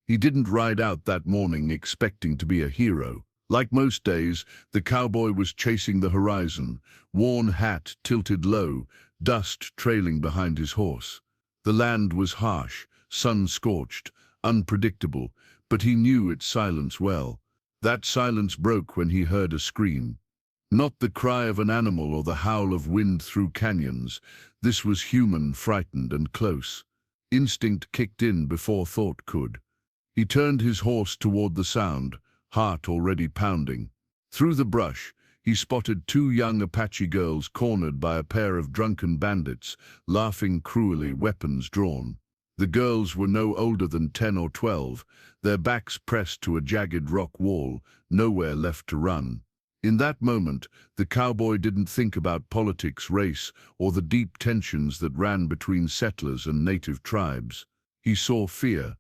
He didn't ride out that morning expecting to be a hero. Like most days, the cowboy was chasing the horizon, worn hat tilted low, dust trailing behind his horse. The land was harsh, sun-scorched, unpredictable, but he knew its silence well. That silence broke when he heard a scream. Not the cry of an animal or the howl of wind through canyons. This was human, frightened and close. Instinct kicked in before thought could. He turned his horse toward the sound, heart already pounding. Through the brush, he spotted two young Apache girls cornered by a pair of drunken bandits, laughing cruelly, weapons drawn. The girls were no older than 10 or 12, their backs pressed to a jagged rock wall, nowhere left to run. In that moment, the cowboy didn't think about politics, race, or the deep tensions that ran between settlers and native tribes. He saw fear,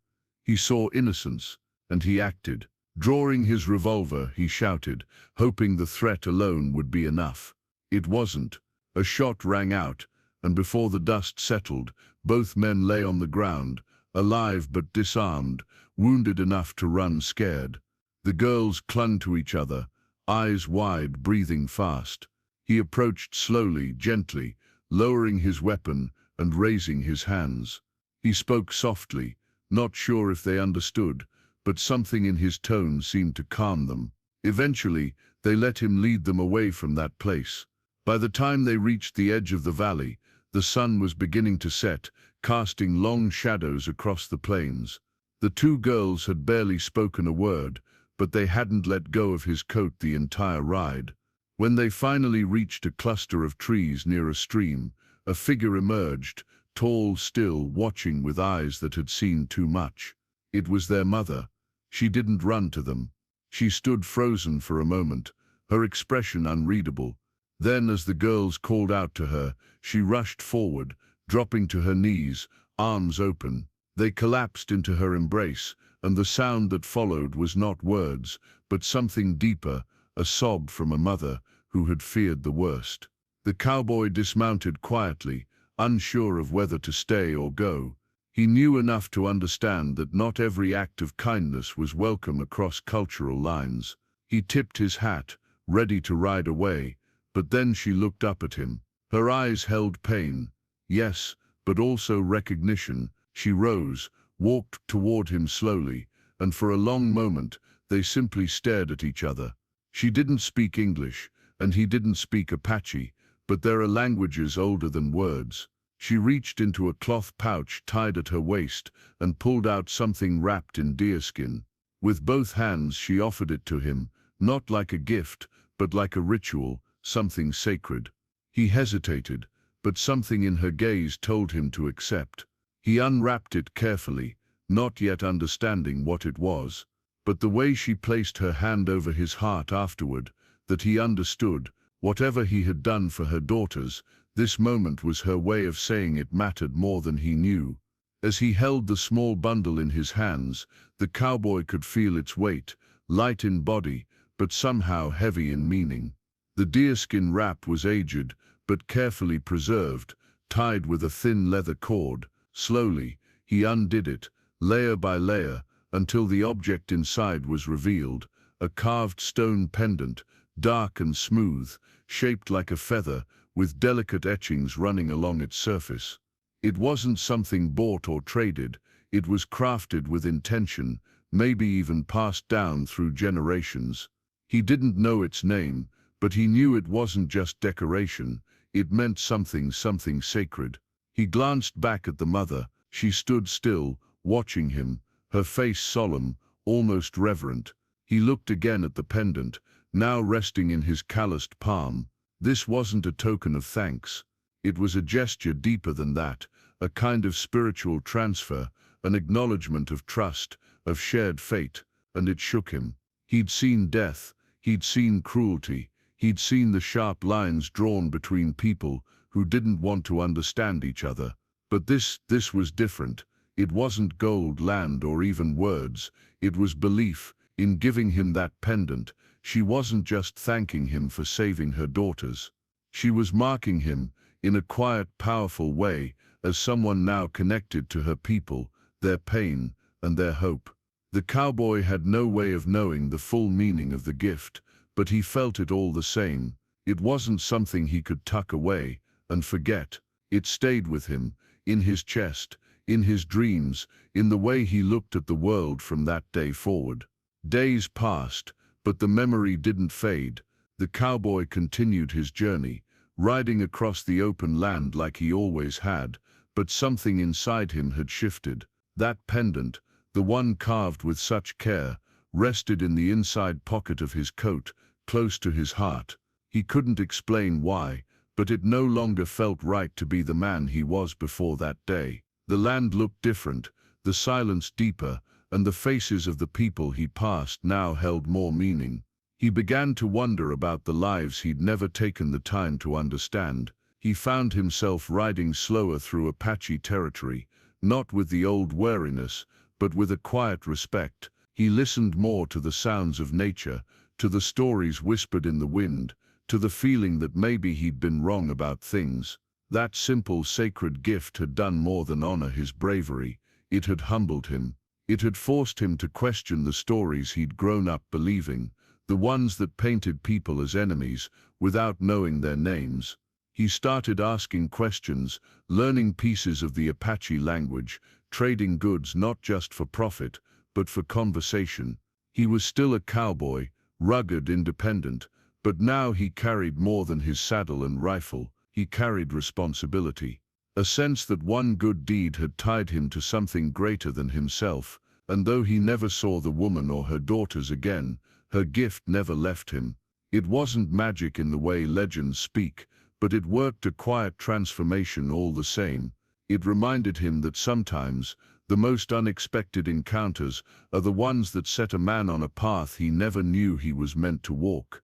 he saw innocence, and he acted. Drawing his revolver, he shouted, hoping the threat alone would be enough. It wasn't. A shot rang out, and before the dust settled, both men lay on the ground, alive but disarmed, wounded enough to run scared. The girls clung to each other, eyes wide, breathing fast. He approached slowly, gently, lowering his weapon and raising his hands. He spoke softly, not sure if they understood, but something in his tone seemed to calm them. Eventually, they let him lead them away from that place. By the time they reached the edge of the valley, the sun was beginning to set, casting long shadows across the plains. The two girls had barely spoken a word, but they hadn't let go of his coat the entire ride. When they finally reached a cluster of trees near a stream, a figure emerged, tall, still, watching with eyes that had seen too much. It was their mother. She didn't run to them. She stood frozen for a moment, her expression unreadable. Then, as the girls called out to her, she rushed forward, dropping to her knees, arms open. They collapsed into her embrace, and the sound that followed was not words, but something deeper, a sob from a mother who had feared the worst. The cowboy dismounted quietly, unsure of whether to stay or go. He knew enough to understand that not every act of kindness was welcome across cultural lines. He tipped his hat, ready to ride away, but then she looked up at him. Her eyes held pain, yes, but also recognition. She rose, walked toward him slowly, and for a long moment they simply stared at each other. She didn't speak English, and he didn't speak Apache, but there are languages older than words. She reached into a cloth pouch tied at her waist and pulled out something wrapped in deerskin. With both hands she offered it to him, not like a gift, but like a ritual, something sacred. He hesitated, but something in her gaze told him to accept. He unwrapped it carefully, not yet understanding what it was, but the way she placed her hand over his heart afterward, that he understood, whatever he had done for her daughters, this moment was her way of saying it mattered more than he knew. As he held the small bundle in his hands, the cowboy could feel its weight, light in body, but somehow heavy in meaning. The deerskin wrap was aged, but carefully preserved, tied with a thin leather cord. Slowly, he undid it, layer by layer, until the object inside was revealed, a carved stone pendant, dark and smooth, shaped like a feather, with delicate etchings running along its surface. It wasn't something bought or traded, it was crafted with intention, maybe even passed down through generations. He didn't know its name, but he knew it wasn't just decoration, it meant something sacred. He glanced back at the mother. She stood still, watching him, her face solemn, almost reverent. He looked again at the pendant, now resting in his calloused palm. This wasn't a token of thanks. It was a gesture deeper than that, a kind of spiritual transfer, an acknowledgement of trust, of shared fate, and it shook him. He'd seen death, he'd seen cruelty, he'd seen the sharp lines drawn between people who didn't want to understand each other. But this was different. It wasn't gold, land, or even words. It was belief. In giving him that pendant, she wasn't just thanking him for saving her daughters. She was marking him, in a quiet, powerful way, as someone now connected to her people, their pain, and their hope. The cowboy had no way of knowing the full meaning of the gift, but he felt it all the same. It wasn't something he could tuck away and forget. It stayed with him, in his chest, in his dreams, in the way he looked at the world from that day forward. Days passed, but the memory didn't fade. The cowboy continued his journey, riding across the open land like he always had, but something inside him had shifted. That pendant, the one carved with such care, rested in the inside pocket of his coat, close to his heart. He couldn't explain why, but it no longer felt right to be the man he was before that day. The land looked different, the silence deeper, and the faces of the people he passed now held more meaning. He began to wonder about the lives he'd never taken the time to understand. He found himself riding slower through Apache territory, not with the old wariness, but with a quiet respect. He listened more to the sounds of nature, to the stories whispered in the wind, to the feeling that maybe he'd been wrong about things. That simple, sacred gift had done more than honor his bravery. It had humbled him. It had forced him to question the stories he'd grown up believing, the ones that painted people as enemies, without knowing their names. He started asking questions, learning pieces of the Apache language, trading goods not just for profit, but for conversation. He was still a cowboy, rugged, independent, but now he carried more than his saddle and rifle. He carried responsibility. A sense that one good deed had tied him to something greater than himself, and though he never saw the woman or her daughters again, her gift never left him. It wasn't magic in the way legends speak, but it worked a quiet transformation all the same. It reminded him that sometimes the most unexpected encounters are the ones that set a man on a path he never knew he was meant to walk.